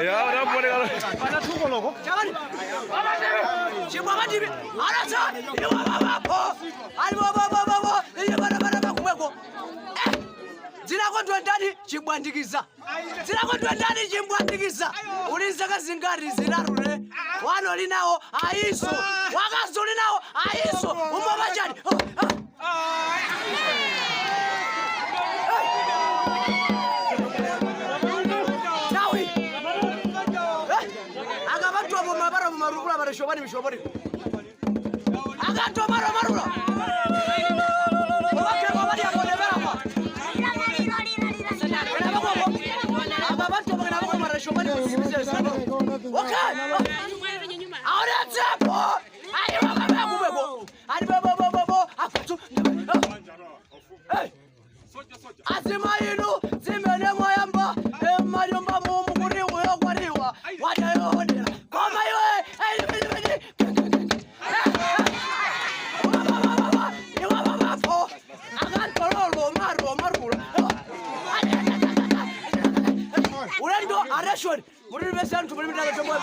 Ya udah boleh kalau. Pada tunggu logo. Jangan. Siapa di? Ada sah. Ini apa? Ari baba. Ini bara kumeko. Dzina kondwa ndani chimbwandikiza. Dzina kondwa ndani chimbwandikiza. Ulinsaka zingari zirarure. Wano linawo aiso. Wakazuli nawo aiso. Umama chani. Nawi. Akabatwa bomabara bomarukula barashobani bishobori. Akatwa marula. Arashwari muri bese antu muri ndaga cyo mwe